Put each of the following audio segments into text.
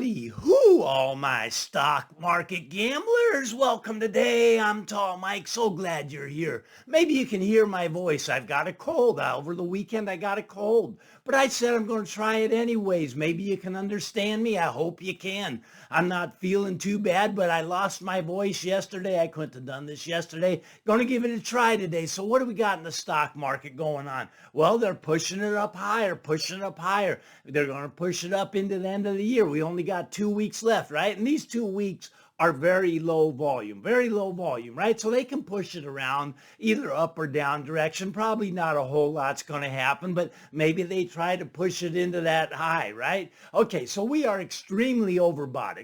Howdy, who all my stock market gamblers? Welcome today. I'm Tall Mike. So glad you're here. Maybe you can hear my voice. I've got a cold. Over the weekend, I got a cold. But I said I'm going to try it anyways. Maybe you can understand me. I hope you can. I'm not feeling too bad, but I lost my voice yesterday. I couldn't have done this yesterday. Going to give it a try today. So what do we got in the stock market going on? Well, they're pushing it up higher, pushing it up higher. They're going to push it up into the end of the year. We only got 2 weeks left, right? And these 2 weeks are very low volume, right? So they can push it around either up or down direction. Probably not a whole lot's going to happen, but maybe they try to push it into that high, right? Okay, so we are extremely overbought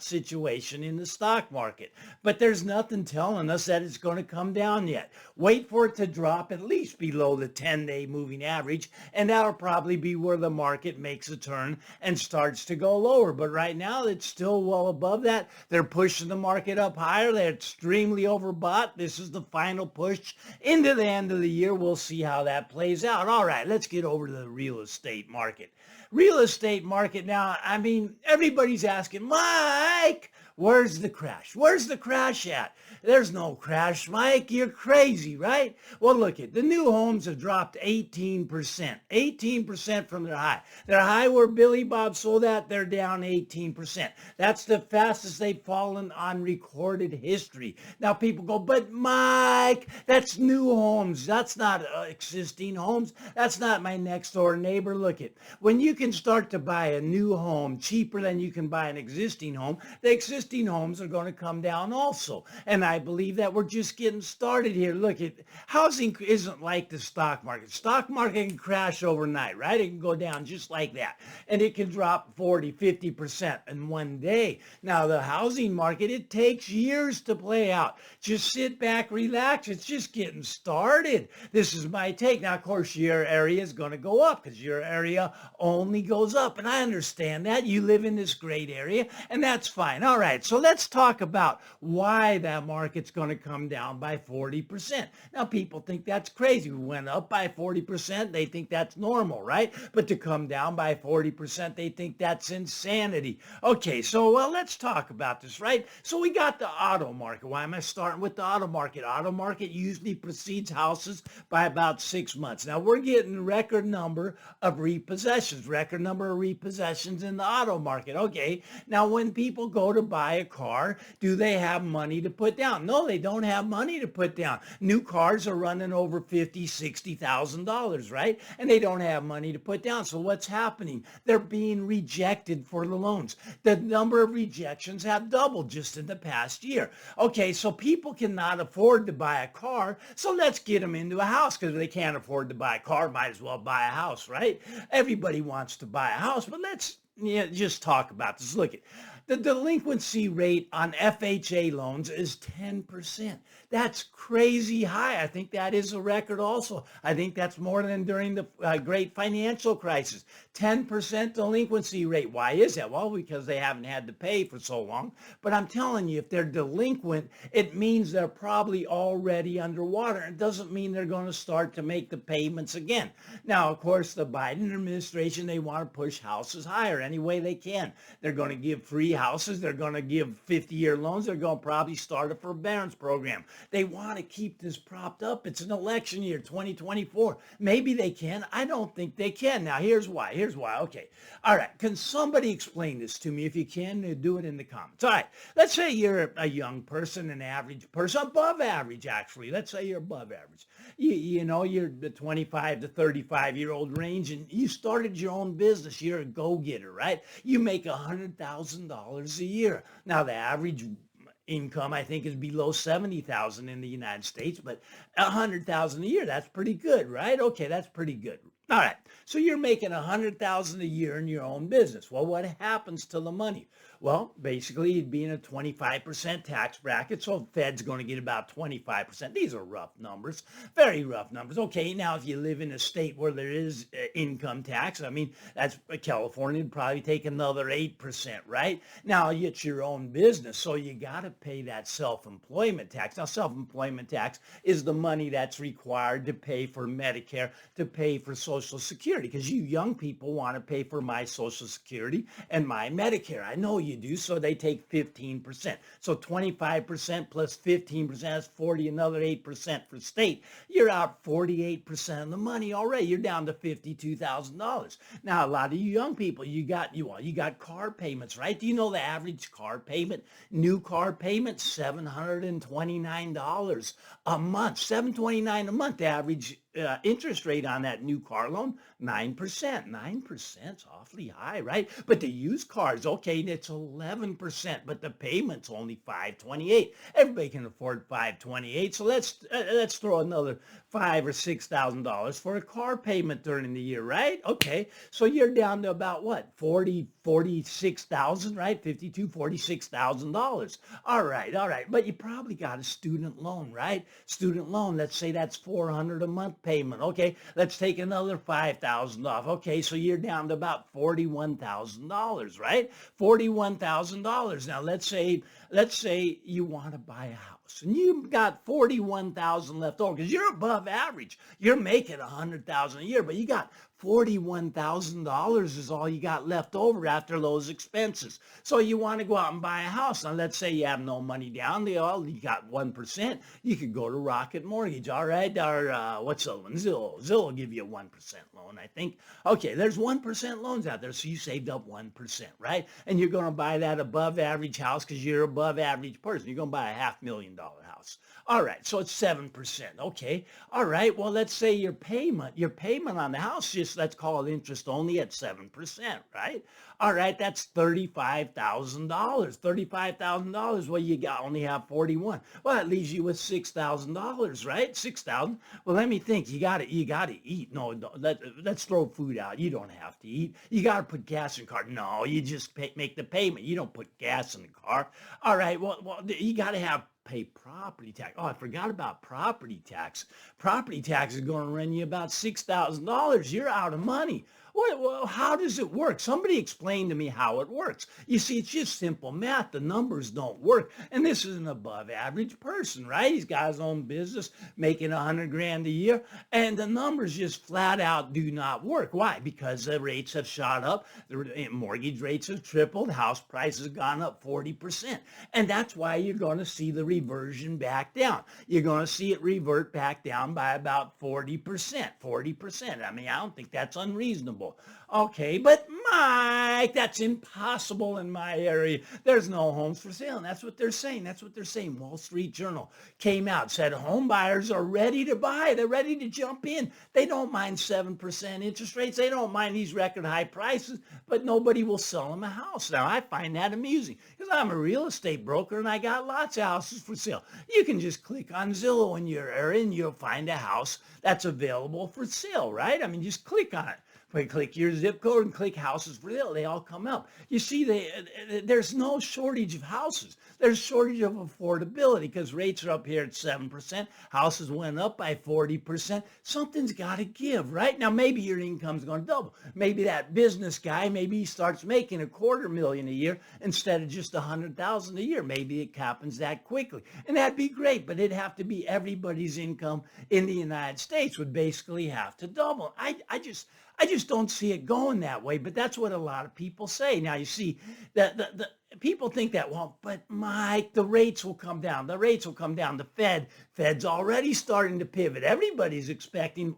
situation in the stock market, but there's nothing telling us that it's going to come down yet. Wait for it to drop at least below the 10-day moving average, and that'll probably be where the market makes a turn and starts to go lower. But right now, it's still well above that. They're pushing the market up higher. They're extremely overbought. This is the final push into the end of the year. We'll see how that plays out. All right, let's get over to the real estate market. Real estate market now, I mean, everybody's asking, Mike, where's the crash? Where's the crash at? There's no crash, Mike. You're crazy, right? Well, look at the new homes have dropped 18%. 18% from their high. Their high where Billy Bob sold at, they're down 18%. That's the fastest they've fallen on recorded history. Now people go, but Mike, that's new homes. That's not existing homes. That's not my next door neighbor. Look at when you can start to buy a new home cheaper than you can buy an existing home, the existing homes are going to come down also. And I believe that we're just getting started here. Look at housing isn't like the stock market. Stock market can crash overnight, right? It can go down just like that. And it can drop 40, 50% in one day. Now the housing market, it takes years to play out. Just sit back, relax. It's just getting started. This is my take. Now, of course, your area is going to go up because your area only goes up. And I understand that. You live in this great area, and that's fine. All right, so let's talk about why that market's going to come down by 40%. Now, people think that's crazy. We went up by 40%. They think that's normal, right? But to come down by 40%, they think that's insanity. Okay, so well, let's talk about this, right? So we got the auto market. Why am I starting with the auto market? Auto market usually precedes houses by about 6 months. Now, we're getting record number of repossessions in the auto market. Okay, now when people go to buy a car, do they have money to put down? No, they don't have money to put down. New cars are running over $50,000, $60,000, right? And they don't have money to put down. So what's happening? They're being rejected for the loans. The number of rejections have doubled just in the past year. Okay, so people cannot afford to buy a car, so let's get them into a house because if they can't afford to buy a car, might as well buy a house, right? Everybody wants to buy a house, but let's just talk about this. Look at the delinquency rate on FHA loans is 10%. That's crazy high. I think that is a record also. I think that's more than during the great financial crisis. 10% delinquency rate. Why is that? Well, because they haven't had to pay for so long. But I'm telling you, if they're delinquent, it means they're probably already underwater. It doesn't mean they're going to start to make the payments again. Now, of course, the Biden administration, they want to push houses higher any way they can. They're going to give free houses. They're going to give 50-year loans. They're going to probably start a forbearance program. They want to keep this propped up. It's an election year, 2024. Maybe they can. I don't think they can. Now, here's why. Okay. All right. Can somebody explain this to me? If you can, do it in the comments. All right. Let's say you're a young person, an average person, above average, actually. Let's say you're above average. You know, you're the 25 to 35-year-old range, and you started your own business. You're a go-getter, right? You make $100,000 a year. Now, the average income, I think, is below 70,000 in the United States, but 100,000 a year, that's pretty good, right? Okay, that's pretty good. All right, so you're making 100,000 a year in your own business. Well, what happens to the money? Well, basically, you'd be in a 25% tax bracket, so the Fed's going to get about 25%. These are rough numbers, very rough numbers. Okay, now if you live in a state where there is income tax, I mean, that's California would probably take another 8%, right? Now, it's your own business, so you got to pay that self-employment tax. Now, self-employment tax is the money that's required to pay for Medicare, to pay for Social Social Security because you young people want to pay for my Social Security and my Medicare. I know you do. So they take 15%. So 25% plus 15%, that's 40, another 8% for state. You're out 48% of the money already. You're down to $52,000. Now, a lot of you young people, you got car payments, right? Do you know the average car payment, new car payment, $729 a month, $729 a month, the average interest rate on that new car loan, 9%. 9%'s awfully high, right? But the used cars, okay, it's 11%, but the payment's only 528. Everybody can afford 528, so let's throw another $5,000 or $6,000 for a car payment during the year, right? Okay, so you're down to about what, 46,000, right? 52, $46,000. All right, but you probably got a student loan, right? Student loan, let's say that's 400 a month payment. Okay, let's take another 5,000 off. Okay, so you're down to about $41,000, right? $41,000. Now let's say you want to buy a house and you've got 41,000 left over because you're above average. You're making 100,000 a year, but you got $41,000 is all you got left over after those expenses. So you want to go out and buy a house. Now, let's say you have no money down. You got 1%. You could go to Rocket Mortgage, all right? Or what's the one? Zillow. Zillow will give you a 1% loan, I think. Okay, there's 1% loans out there. So you saved up 1%, right? And you're going to buy that above average house because you're above average person. You're going to buy a $500,000 house. All right, so it's 7%. Okay, all right. Well, let's say your payment on the house, just let's call it interest only at 7%, right? All right, that's $35,000. $35,000. Well, only have 41. Well, that leaves you with $6,000, right? 6,000. Well, let me think. You got to eat. No, let's throw food out. You don't have to eat. You got to put gas in the car. No, you just make the payment. You don't put gas in the car. All right. Well, you got to pay property tax. Oh, I forgot about property tax. Property tax is going to run you about $6,000. You're out of money. Well, how does it work? Somebody explain to me how it works. You see, it's just simple math. The numbers don't work. And this is an above average person, right? He's got his own business making 100 grand a year. And the numbers just flat out do not work. Why? Because the rates have shot up. The mortgage rates have tripled. House prices have gone up 40%. And that's why you're going to see the reversion back down. You're going to see it revert back down by about 40%. 40%. I mean, I don't think that's unreasonable. Okay, but Mike, that's impossible in my area. There's no homes for sale. And that's what they're saying. Wall Street Journal came out, said home buyers are ready to buy. They're ready to jump in. They don't mind 7% interest rates. They don't mind these record high prices, but nobody will sell them a house. Now, I find that amusing because I'm a real estate broker and I got lots of houses for sale. You can just click on Zillow in your area and you'll find a house that's available for sale, right? I mean, just click on it. Click your zip code and click houses for sale. They all come up. You see, there's no shortage of houses. There's shortage of affordability because rates are up here at 7%. Houses went up by 40%. Something's got to give, right? Now, maybe your income's going to double. Maybe that business guy, maybe he starts making $250,000 a year instead of just $100,000 a year. Maybe it happens that quickly. And that'd be great, but it'd have to be everybody's income in the United States would basically have to double. I just don't see it going that way, but that's what a lot of people say. Now, you see, the people think that, well, but Mike, the rates will come down. The Fed's already starting to pivot. Everybody's expecting,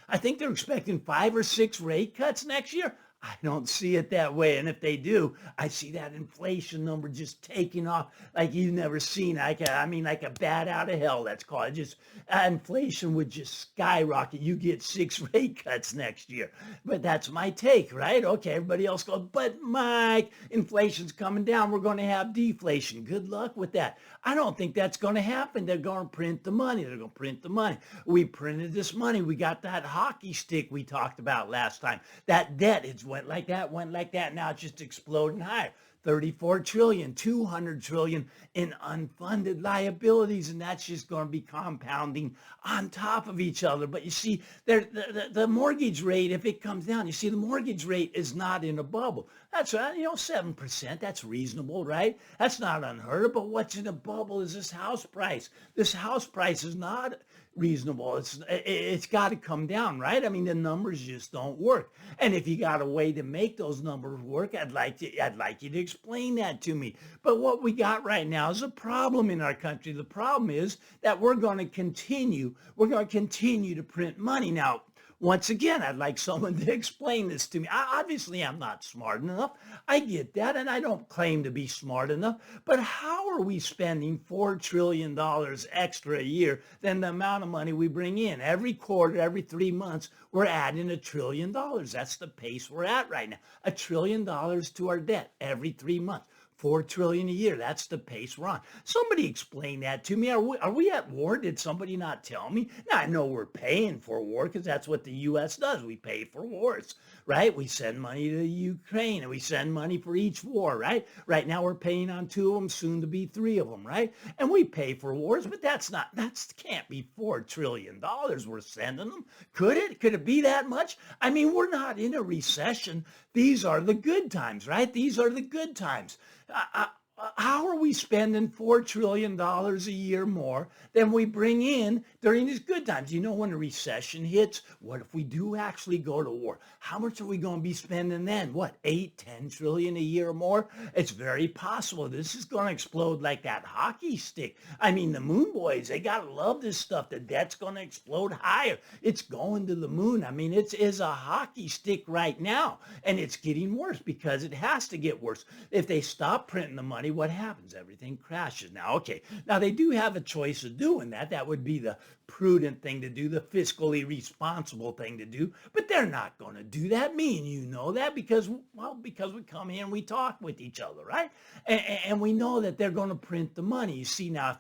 I think they're expecting 5 or 6 rate cuts next year. I don't see it that way. And if they do, I see that inflation number just taking off like you've never seen. Like a bat out of hell, that's called. Inflation would just skyrocket. You get 6 rate cuts next year. But that's my take, right? Okay, everybody else goes, but Mike, inflation's coming down. We're going to have deflation. Good luck with that. I don't think that's going to happen. They're going to print the money. We printed this money. We got that hockey stick we talked about last time. That debt, went like that. Now it's just exploding higher. 34 trillion, 200 trillion in unfunded liabilities, and that's just going to be compounding on top of each other. But you see, the mortgage rate, if it comes down, you see, the mortgage rate is not in a bubble. That's right, 7%, that's reasonable, right? That's not unheard of, but what's in a bubble is this house price. This house price is not reasonable. It's got to come down, right? I mean, the numbers just don't work. And if you got a way to make those numbers work, I'd like you to explain that to me. But what we got right now is a problem in our country. The problem is that we're going to continue to print money. Now, once again, I'd like someone to explain this to me. Obviously, I'm not smart enough. I get that, and I don't claim to be smart enough. But how are we spending $4 trillion extra a year than the amount of money we bring in? Every quarter, every 3 months, we're adding $1 trillion. That's the pace we're at right now. $1 trillion to our debt every 3 months. 4 trillion a year. That's the pace we're on. Somebody explain that to me. Are we at war? Did somebody not tell me? Now I know we're paying for war because that's what the U.S. does. We pay for wars, right? We send money to Ukraine and we send money for each war, right? Right now we're paying on 2 of them, soon to be 3 of them, right? And we pay for wars, but that can't be $4 trillion we're sending them. Could it? Could it be that much? I mean, we're not in a recession. These are the good times, right? These are the good times. How are we spending $4 trillion a year more than we bring in during these good times? You know, when a recession hits, what if we do actually go to war? How much are we going to be spending then? What, 8, 10 trillion a year more? It's very possible. This is going to explode like that hockey stick. I mean, the moon boys, they got to love this stuff. The debt's going to explode higher. It's going to the moon. I mean, it is a hockey stick right now, and it's getting worse because it has to get worse. If they stop printing the money, what happens? Everything crashes. Now, okay, now they do have a choice of doing that. That would be the prudent thing to do, the fiscally responsible thing to do, but they're not going to do that. Me and you know that because we come here and we talk with each other, right? And we know that they're going to print the money. You see, now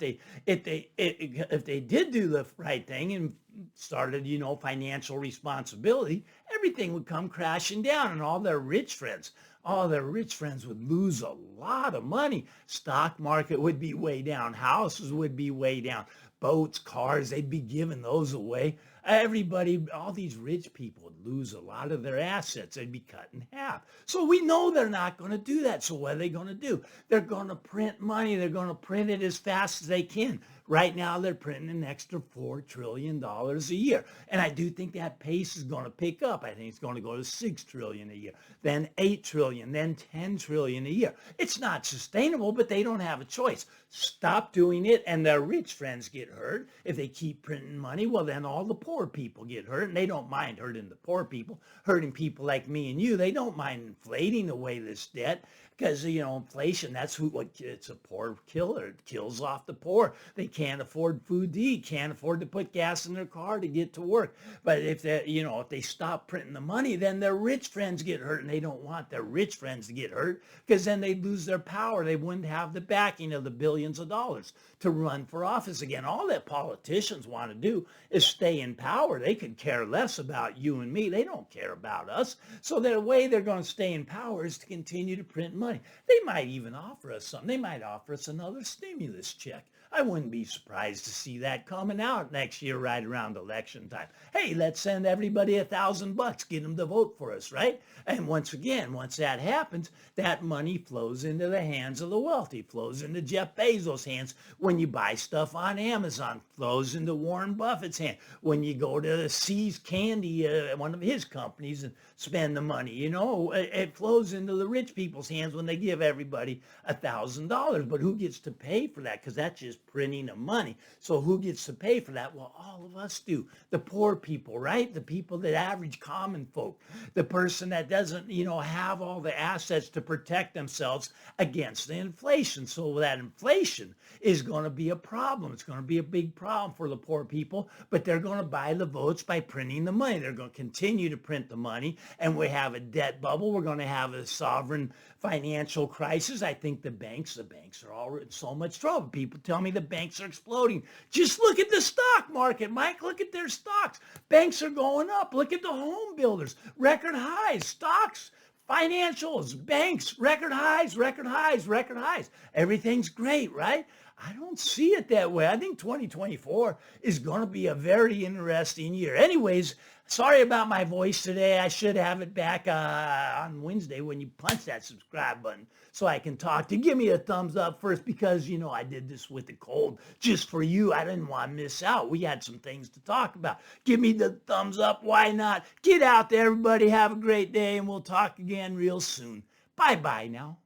if they did do the right thing and started, financial responsibility, everything would come crashing down, and all their rich friends would lose a lot of money. Stock market would be way down. Houses would be way down. Boats, cars, they'd be giving those away. Everybody, all these rich people would lose a lot of their assets. They'd be cut in half. So we know they're not going to do that. So what are they going to do? They're going to print money. They're going to print it as fast as they can. Right now, they're printing an extra $4 trillion a year. And I do think that pace is going to pick up. I think it's going to go to 6 trillion a year, then 8 trillion, then 10 trillion a year. It's not sustainable, but they don't have a choice. Stop doing it, and their rich friends get hurt. If they keep printing money, well, then all the poor people get hurt, and they don't mind hurting the poor people, hurting people like me and you. They don't mind inflating away this debt because, inflation, it's a poor killer. It kills off the poor. They can't afford food to eat, can't afford to put gas in their car to get to work. But if they stop printing the money, then their rich friends get hurt, and they don't want their rich friends to get hurt because then they'd lose their power. They wouldn't have the backing of the billions of dollars to run for office again. All that politicians want to do is stay in power. They could care less about you and me. They don't care about us. So the way they're going to stay in power is to continue to print money. They might even offer us something. They might offer us another stimulus check. I wouldn't be surprised to see that coming out next year right around election time. Hey, let's send everybody $1,000, get them to vote for us, right? And once that happens, that money flows into the hands of the wealthy, flows into Jeff Bezos' hands. When you buy stuff on Amazon, flows into Warren Buffett's hand. When you go to See's Candy, one of his companies, and spend the money, it flows into the rich people's hands when they give everybody $1,000. But who gets to pay for that? Because that's just printing of money. So who gets to pay for that? Well, all of us do. The poor people, right? The people that average common folk. The person that doesn't, have all the assets to protect themselves against the inflation. So that inflation is going to be a problem. It's going to be a big problem for the poor people, but they're going to buy the votes by printing the money. They're going to continue to print the money, and we have a debt bubble. We're going to have a sovereign financial crisis. I think the banks are all in so much trouble. People tell me the banks are exploding. Just look at the stock market, Mike. Look at their stocks. Banks are going up. Look at the home builders. Record highs. Stocks, financials, banks, record highs, record highs, record highs. Everything's great, right? I don't see it that way. I think 2024 is going to be a very interesting year. Anyways, sorry about my voice today. I should have it back on Wednesday when you punch that subscribe button so I can talk to you. Give me a thumbs up first because, I did this with the cold just for you. I didn't want to miss out. We had some things to talk about. Give me the thumbs up. Why not? Get out there, everybody. Have a great day, and we'll talk again real soon. Bye-bye now.